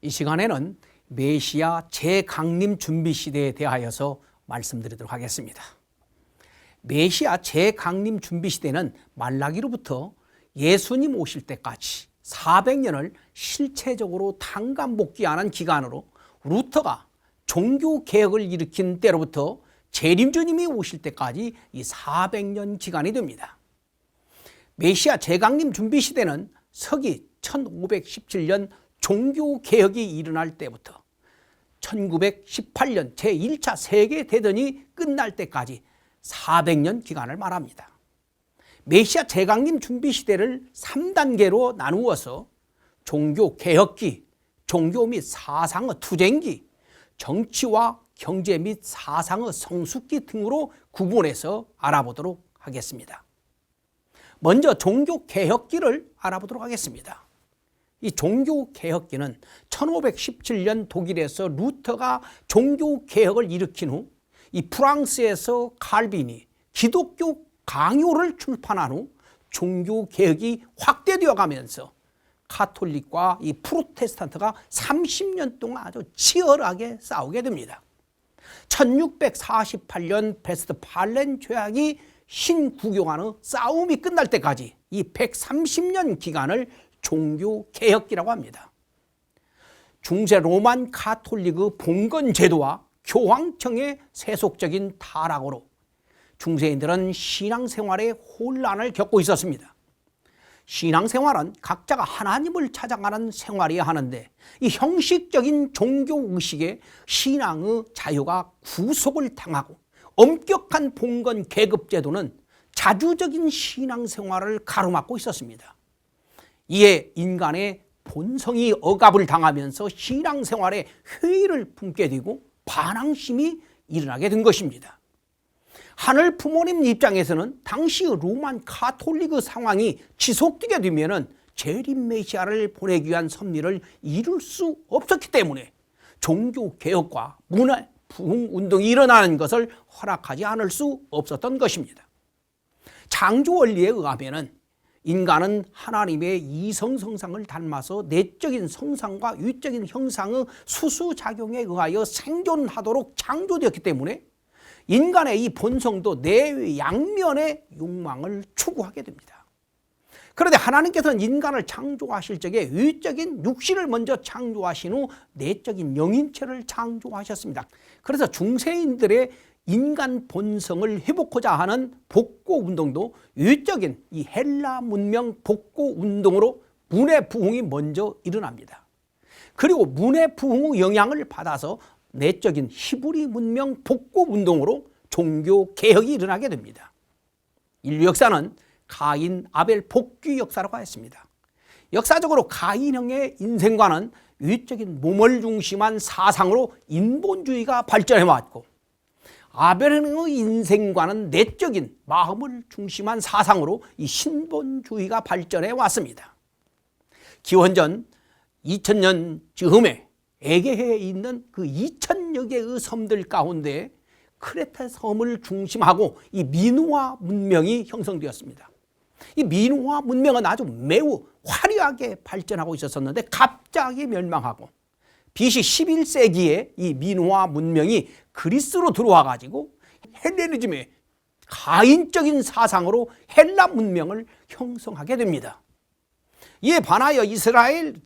이 시간에는 메시아 재강림 준비 시대에 대하여서 말씀드리도록 하겠습니다. 메시아 재강림 준비 시대는 말라기로부터 예수님 오실 때까지 400년을 실체적으로 tan감복귀하는 기간으로, 루터가 종교개혁을 일으킨 때로부터 재림주님이 오실 때까지 이 400년 기간이 됩니다. 메시아 재강림 준비 시대는 서기 1517년 종교개혁이 일어날 때부터 1918년 제1차 세계대전이 끝날 때까지 400년 기간을 말합니다. 메시아 재강림 준비 시대를 3단계로 나누어서 종교개혁기, 종교 및 사상의 투쟁기, 정치와 경제 및 사상의 성숙기 등으로 구분해서 알아보도록 하겠습니다. 먼저 종교개혁기를 알아보도록 하겠습니다. 이 종교개혁기는 1517년 독일에서 루터가 종교개혁을 일으킨 후 이 프랑스에서 칼빈이 기독교 강요를 출판한 후 종교개혁이 확대되어 가면서 가톨릭과 이 프로테스탄트가 30년 동안 아주 치열하게 싸우게 됩니다. 1648년 베스트팔렌 조약이 신구교간의 싸움이 끝날 때까지 이 130년 기간을 종교개혁기라고 합니다. 중세 로만 가톨릭의 봉건제도와 교황청의 세속적인 타락으로 중세인들은 신앙생활에 혼란을 겪고 있었습니다. 신앙생활은 각자가 하나님을 찾아가는 생활이어야 하는데, 이 형식적인 종교의식에 신앙의 자유가 구속을 당하고 엄격한 봉건 계급제도는 자주적인 신앙생활을 가로막고 있었습니다. 이에 인간의 본성이 억압을 당하면서 신앙생활에 회의를 품게 되고 반항심이 일어나게 된 것입니다. 하늘 부모님 입장에서는 당시 로만 가톨릭의 상황이 지속되게 되면 재림 메시아를 보내기 위한 섭리를 이룰 수 없었기 때문에 종교개혁과 문화 부흥 운동이 일어나는 것을 허락하지 않을 수 없었던 것입니다. 창조 원리에 의하면 인간은 하나님의 이성성상을 닮아서 내적인 성상과 유적인 형상의 수수작용에 의하여 생존하도록 창조되었기 때문에 인간의 이 본성도 내 양면의 욕망을 추구하게 됩니다. 그런데 하나님께서는 인간을 창조하실 적에 유적인 육신을 먼저 창조하신 후 내적인 영인체를 창조하셨습니다. 그래서 중세인들의 인간 본성을 회복하자 하는 복고 운동도 유적인 이 헬라 문명 복고 운동으로 문해 부흥이 먼저 일어납니다. 그리고 문해 부흥의 영향을 받아서 내적인 히브리 문명 복고 운동으로 종교 개혁이 일어나게 됩니다. 인류 역사는 가인 아벨 복귀 역사라고 했습니다. 역사적으로 가인형의 인생과는 유적인 몸을 중심한 사상으로 인본주의가 발전해 왔고, 아벨의 인생과는 내적인 마음을 중심한 사상으로 이 신본주의가 발전해 왔습니다. 기원전 2000년 즈음에 에게해에 있는 그 2000여 개의 섬들 가운데 크레타 섬을 중심하고 이 미누아 문명이 형성되었습니다. 이 미누아 문명은 아주 매우 화려하게 발전하고 있었는데 갑자기 멸망하고, BC 11세기에 이 미누아 문명이 그리스로 들어와 가지고 헬레니즘의 가인적인 사상으로 헬라 문명을 형성하게 됩니다. 이에 반하여 이스라엘은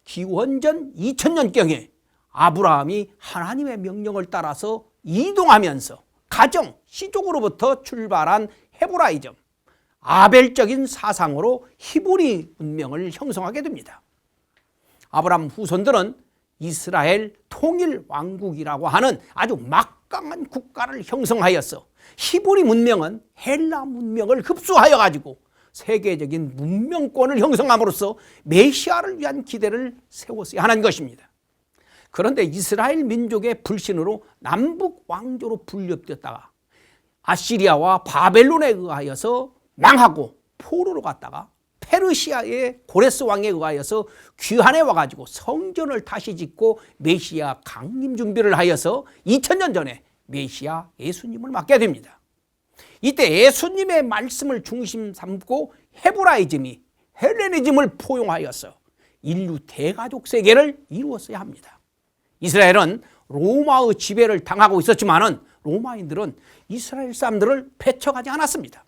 기원전 2000년경에 아브라함이 하나님의 명령을 따라서 이동하면서 가정, 시족으로부터 출발한 헤브라이즘, 아벨적인 사상으로 히브리 문명을 형성하게 됩니다. 아브라함 후손들은 이스라엘 통일왕국이라고 하는 아주 막강한 국가를 형성하였어 히브리 문명은 헬라 문명을 흡수하여 가지고 세계적인 문명권을 형성함으로써 메시아를 위한 기대를 세웠어야 하는 것입니다. 그런데 이스라엘 민족의 불신으로 남북 왕조로 분립되었다가 아시리아와 바벨론에 의하여서 망하고 포로로 갔다가 페르시아의 고레스 왕에 의하여서 귀환해 와가지고 성전을 다시 짓고 메시아 강림 준비를 하여서 2000년 전에 메시아 예수님을 맞게 됩니다. 이때 예수님의 말씀을 중심 삼고 헤브라이즘이 헬레니즘을 포용하여서 인류 대가족 세계를 이루었어야 합니다. 이스라엘은 로마의 지배를 당하고 있었지만은 로마인들은 이스라엘 사람들을 배척하지 않았습니다.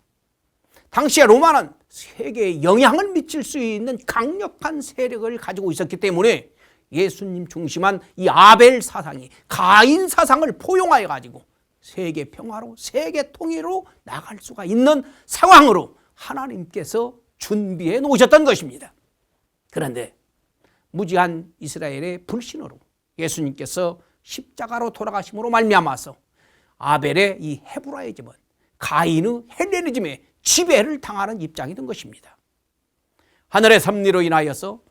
당시에 로마는 세계에 영향을 미칠 수 있는 강력한 세력을 가지고 있었기 때문에 예수님 중심한 이 아벨 사상이 가인 사상을 포용하여 가지고 세계 평화로 세계 통일로 나갈 수가 있는 상황으로 하나님께서 준비해 놓으셨던 것입니다. 그런데 무지한 이스라엘의 불신으로 예수님께서 십자가로 돌아가심으로 말미암아서 아벨의 이 헤브라이즘은 가인의 헬레니즘에 지배를 당하는 입장이 된 것입니다. 하늘의 섭리로 인하여서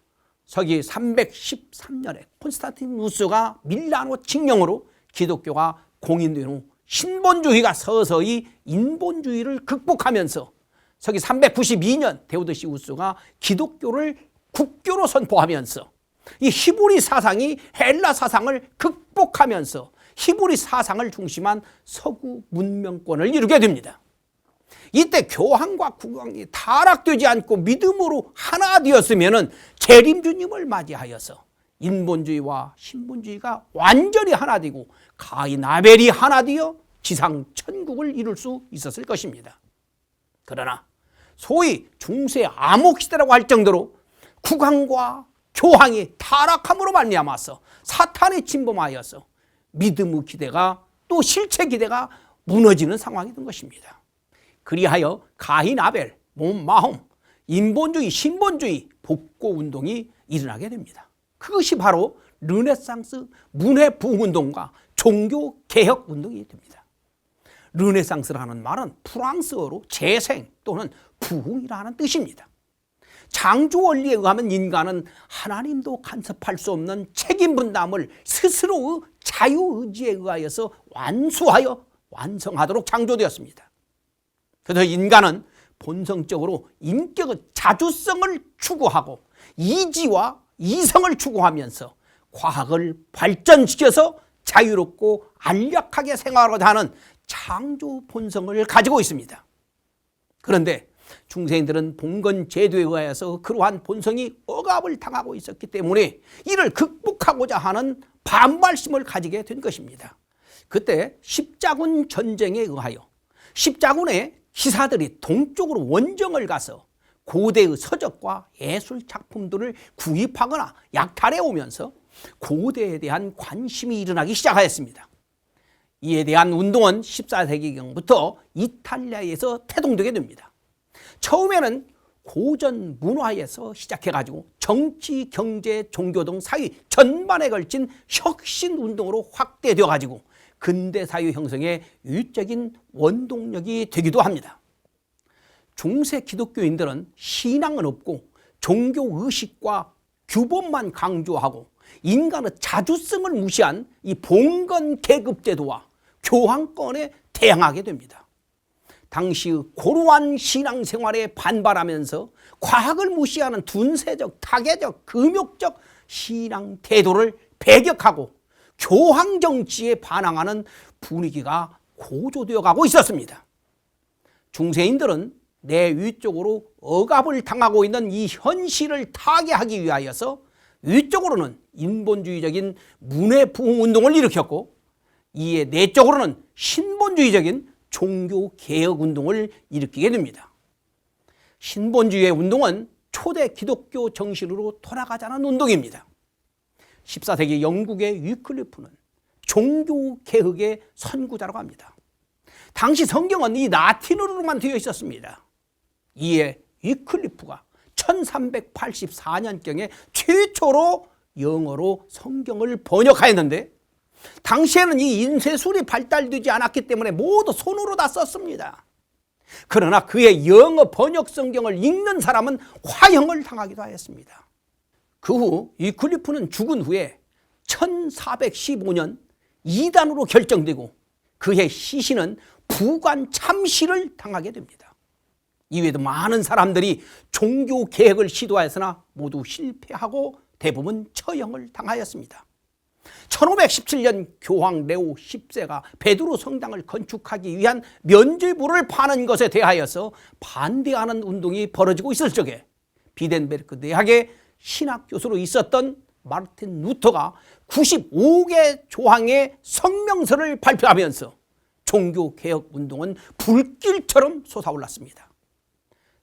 서기 313년에 콘스탄티누스가 밀라노 칙령으로 기독교가 공인된 후 신본주의가 서서히 인본주의를 극복하면서 서기 392년 데오드시우스가 기독교를 국교로 선포하면서 이 히브리 사상이 헬라 사상을 극복하면서 히브리 사상을 중심한 서구 문명권을 이루게 됩니다. 이때 교황과 국왕이 타락되지 않고 믿음으로 하나 되었으면 재림주님을 맞이하여서 인본주의와 신본주의가 완전히 하나 되고 가인 아벨이 하나 되어 지상 천국을 이룰 수 있었을 것입니다. 그러나 소위 중세 암흑시대라고 할 정도로 국왕과 교황이 타락함으로 말미암아서 사탄이 침범하여서 믿음의 기대가 또 실체 기대가 무너지는 상황이 된 것입니다. 그리하여 가인 아벨, 몸 마홈, 인본주의, 신본주의, 복고운동이 일어나게 됩니다. 그것이 바로 르네상스 문해부흥운동과 종교개혁운동이 됩니다. 르네상스라는 말은 프랑스어로 재생 또는 부흥이라는 뜻입니다. 창조원리에 의하면 인간은 하나님도 간섭할 수 없는 책임분담을 스스로의 자유의지에 의하여서 완수하여 완성하도록 창조되었습니다. 그래서 인간은 본성적으로 인격의 자주성을 추구하고 이지와 이성을 추구하면서 과학을 발전시켜서 자유롭고 안락하게 생활하고자 하는 창조 본성을 가지고 있습니다. 그런데 중세인들은 봉건 제도에 의하여서 그러한 본성이 억압을 당하고 있었기 때문에 이를 극복하고자 하는 반발심을 가지게 된 것입니다. 그때 십자군 전쟁에 의하여 십자군의 기사들이 동쪽으로 원정을 가서 고대의 서적과 예술 작품들을 구입하거나 약탈해 오면서 고대에 대한 관심이 일어나기 시작하였습니다. 이에 대한 운동은 14세기경부터 이탈리아에서 태동되게 됩니다. 처음에는 고전 문화에서 시작해가지고 정치, 경제, 종교 등 사회 전반에 걸친 혁신운동으로 확대되어가지고 근대사회 형성의 유적인 원동력이 되기도 합니다. 중세 기독교인들은 신앙은 없고 종교의식과 규범만 강조하고 인간의 자주성을 무시한 이 봉건 계급제도와 교황권에 대항하게 됩니다. 당시의 고루한 신앙생활에 반발하면서 과학을 무시하는 둔세적, 타계적, 금욕적 신앙 태도를 배격하고 교황 정치에 반항하는 분위기가 고조되어 가고 있었습니다. 중세인들은 내 위쪽으로 억압을 당하고 있는 이 현실을 타개하기 위하여서 위쪽으로는 인본주의적인 문해부흥운동을 일으켰고 이에 내적으로는 신본주의적인 종교개혁운동을 일으키게 됩니다. 신본주의의 운동은 초대 기독교 정신으로 돌아가자는 운동입니다. 14세기 영국의 위클리프는 종교개혁의 선구자라고 합니다. 당시 성경은 이 라틴어로만 되어 있었습니다. 이에 위클리프가 1384년경에 최초로 영어로 성경을 번역하였는데 당시에는 이 인쇄술이 발달되지 않았기 때문에 모두 손으로 다 썼습니다. 그러나 그의 영어 번역 성경을 읽는 사람은 화형을 당하기도 하였습니다. 그 후 위클리프는 죽은 후에 1415년 이단으로 결정되고 그의 시신은 부관 참시를 당하게 됩니다. 이외에도 많은 사람들이 종교 개혁을 시도하였으나 모두 실패하고 대부분 처형을 당하였습니다. 1517년 교황 레오 10세가 베드로 성당을 건축하기 위한 면죄부를 파는 것에 대하여서 반대하는 운동이 벌어지고 있을 적에 비덴베르크 대학의 신학 교수로 있었던 마르틴 루터가 95개 조항의 성명서를 발표하면서 종교개혁 운동은 불길처럼 솟아올랐습니다.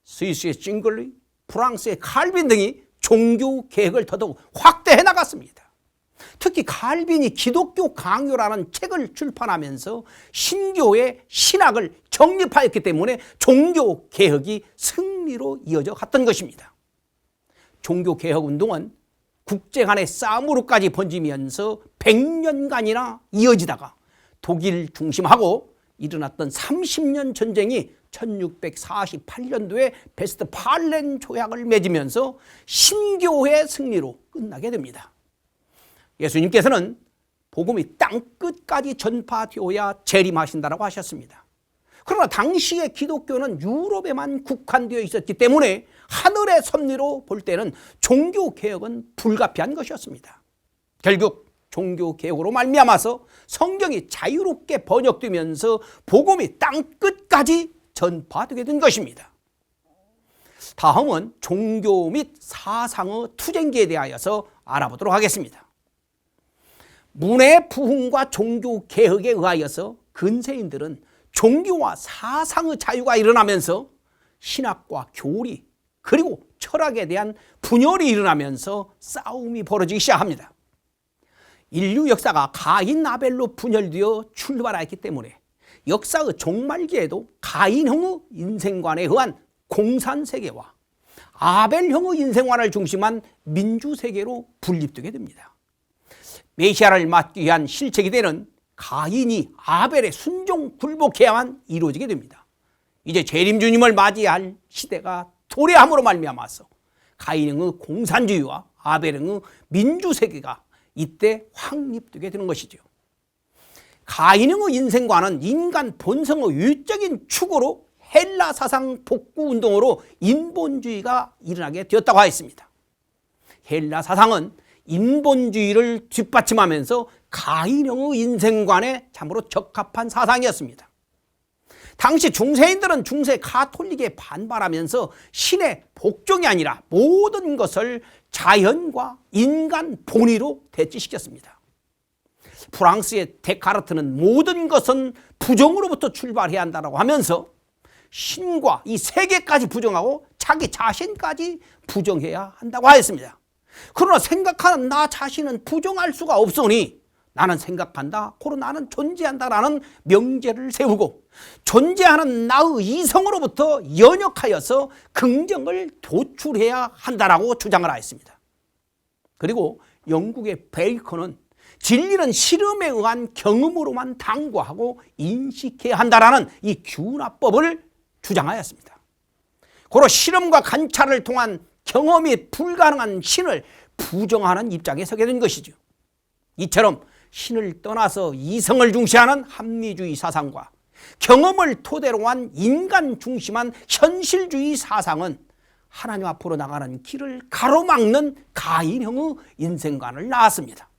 스위스의 징글리, 프랑스의 칼빈 등이 종교개혁을 더더욱 확대해 나갔습니다. 특히 칼빈이 기독교 강요라는 책을 출판하면서 신교의 신학을 정립하였기 때문에 종교개혁이 승리로 이어져 갔던 것입니다. 종교개혁 운동은 국제 간의 싸움으로까지 번지면서 100년간이나 이어지다가 독일 중심하고 일어났던 30년 전쟁이 1648년도에 베스트팔렌 조약을 맺으면서 신교의 승리로 끝나게 됩니다. 예수님께서는 복음이 땅끝까지 전파되어야 재림하신다고 하셨습니다. 그러나 당시의 기독교는 유럽에만 국한되어 있었기 때문에 하늘의 섭리로 볼 때는 종교개혁은 불가피한 것이었습니다. 결국 종교개혁으로 말미암아서 성경이 자유롭게 번역되면서 복음이 땅끝까지 전파되게 된 것입니다. 다음은 종교 및 사상의 투쟁기에 대하여서 알아보도록 하겠습니다. 문의 부흥과 종교개혁에 의하여서 근세인들은 종교와 사상의 자유가 일어나면서 신학과 교리 그리고 철학에 대한 분열이 일어나면서 싸움이 벌어지기 시작합니다. 인류 역사가 가인 아벨로 분열되어 출발했기 때문에 역사의 종말기에도 가인형의 인생관에 의한 공산세계와 아벨형의 인생관을 중심한 민주세계로 분립되게 됩니다. 메시아를 맞기 위한 실체기대는 가인이 아벨의 순종 굴복해야만 이루어지게 됩니다. 이제 재림주님을 맞이할 시대가 도래함으로 말미암아서 가인형의 공산주의와 아벨형의 민주세계가 이때 확립되게 되는 것이죠. 가인형의 인생관은 인간 본성의 유적인 축으로 헬라 사상 복구 운동으로 인본주의가 일어나게 되었다고 하였습니다. 헬라 사상은 인본주의를 뒷받침하면서 가인형의 인생관에 참으로 적합한 사상이었습니다. 당시 중세인들은 중세 가톨릭에 반발하면서 신의 복종이 아니라 모든 것을 자연과 인간 본의로 대치시켰습니다. 프랑스의 데카르트는 모든 것은 부정으로부터 출발해야 한다고 하면서 신과 이 세계까지 부정하고 자기 자신까지 부정해야 한다고 하였습니다. 그러나 생각하는 나 자신은 부정할 수가 없으니 나는 생각한다, 고로 나는 존재한다라는 명제를 세우고 존재하는 나의 이성으로부터 연역하여서 긍정을 도출해야 한다라고 주장을 하였습니다. 그리고 영국의 베이컨은 진리는 실험에 의한 경험으로만 당부하고 인식해야 한다라는 이 규납법을 주장하였습니다. 고로 실험과 관찰을 통한 경험이 불가능한 신을 부정하는 입장에 서게 된 것이죠. 이처럼 신을 떠나서 이성을 중시하는 합리주의 사상과 경험을 토대로 한 인간 중심한 현실주의 사상은 하나님 앞으로 나가는 길을 가로막는 가인형의 인생관을 낳았습니다.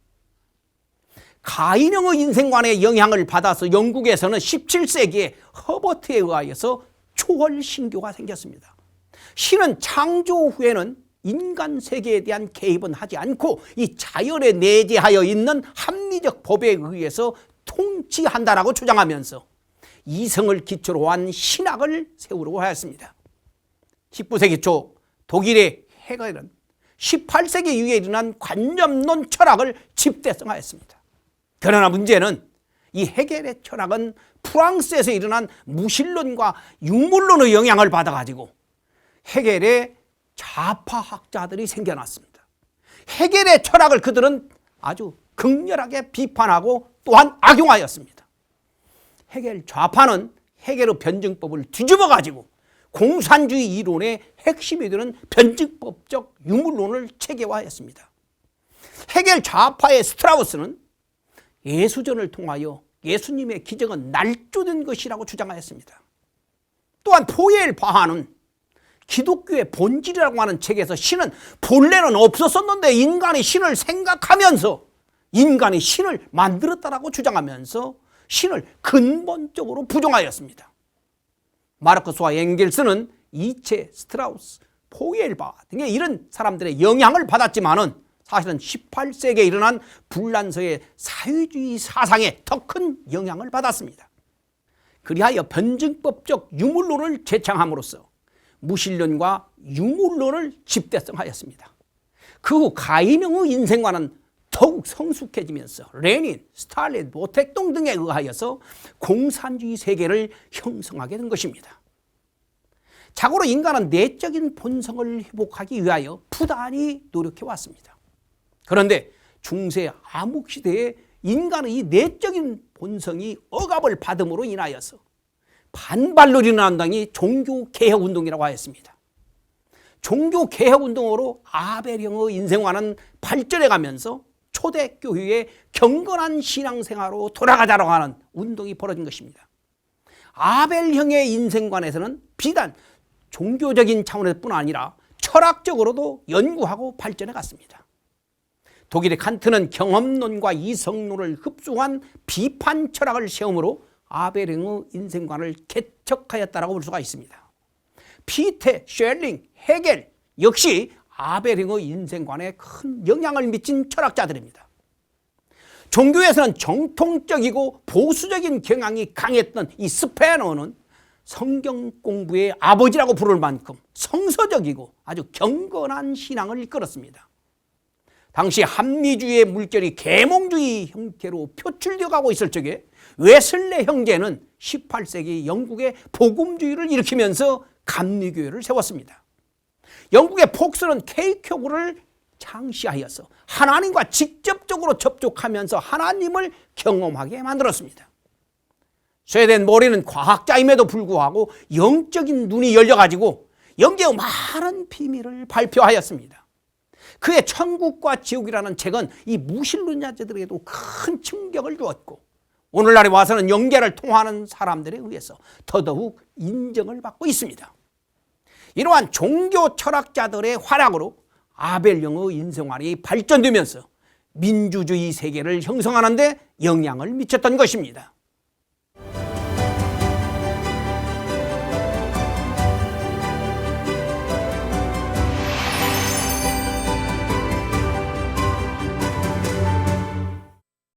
가인형의 인생관의 영향을 받아서 영국에서는 17세기에 허버트에 의하여서 초월 신교가 생겼습니다. 신은 창조 후에는 인간 세계에 대한 개입은 하지 않고 이 자연에 내재하여 있는 합리적 법에 의해서 통치한다라고 주장하면서 이성을 기초로 한 신학을 세우려고 하였습니다. 19세기 초 독일의 헤겔은 18세기 이후에 일어난 관념론 철학을 집대성하였습니다. 그러나 문제는 이 헤겔의 철학은 프랑스에서 일어난 무신론과 유물론의 영향을 받아가지고 헤겔의 좌파학자들이 생겨났습니다. 헤겔의 철학을 그들은 아주 극렬하게 비판하고 또한 악용하였습니다. 헤겔 좌파는 헤겔의 변증법을 뒤집어가지고 공산주의 이론의 핵심이 되는 변증법적 유물론을 체계화했습니다. 헤겔 좌파의 스트라우스는 예수전을 통하여 예수님의 기적은 날조된 것이라고 주장하였습니다. 또한 포엘 바하는 기독교의 본질이라고 하는 책에서 신은 본래는 없었었는데 인간이 신을 생각하면서 인간이 신을 만들었다라고 주장하면서 신을 근본적으로 부정하였습니다. 마르크스와 엥겔스는 이체, 스트라우스, 포엘바 등의 이런 사람들의 영향을 받았지만은 사실은 18세기에 일어난 불란서의 사회주의 사상에 더 큰 영향을 받았습니다. 그리하여 변증법적 유물론을 제창함으로써 무신론과 유물론을 집대성하였습니다. 그 후 가이명의 인생관은 더욱 성숙해지면서 레닌, 스탈린, 모택동 등에 의하여서 공산주의 세계를 형성하게 된 것입니다. 자고로 인간은 내적인 본성을 회복하기 위하여 부단히 노력해왔습니다. 그런데 중세 암흑시대에 인간의 이 내적인 본성이 억압을 받음으로 인하여서 반발로 일어난 당이 종교개혁운동이라고 하였습니다. 종교개혁운동으로 아벨형의 인생관은 발전해가면서 초대교회의 경건한 신앙생활로 돌아가자라고 하는 운동이 벌어진 것입니다. 아벨형의 인생관에서는 비단 종교적인 차원에서 뿐 아니라 철학적으로도 연구하고 발전해 갔습니다. 독일의 칸트는 경험론과 이성론을 흡수한 비판 철학을 세움으로 아벨형의 인생관을 개척하였다고 볼 수가 있습니다. 피테, 쉘링, 헤겔 역시 아벨형의 인생관에 큰 영향을 미친 철학자들입니다. 종교에서는 정통적이고 보수적인 경향이 강했던 이 스페너는 성경 공부의 아버지라고 부를 만큼 성서적이고 아주 경건한 신앙을 이끌었습니다. 당시 합리주의의 물결이 계몽주의 형태로 표출되어 가고 있을 적에 웨슬레 형제는 18세기 영국의 복음주의를 일으키면서 감리교회를 세웠습니다. 영국의 폭스는 케이크교구를 창시하여서 하나님과 직접적으로 접촉하면서 하나님을 경험하게 만들었습니다. 스웨덴 모리는 과학자임에도 불구하고 영적인 눈이 열려가지고 영계의 많은 비밀을 발표하였습니다. 그의 천국과 지옥이라는 책은 이 무신론자들에게도 큰 충격을 주었고 오늘날에 와서는 영계를 통하는 사람들에 의해서 더더욱 인정을 받고 있습니다. 이러한 종교 철학자들의 활약으로 아벨형의 인생관이 발전되면서 민주주의 세계를 형성하는 데 영향을 미쳤던 것입니다.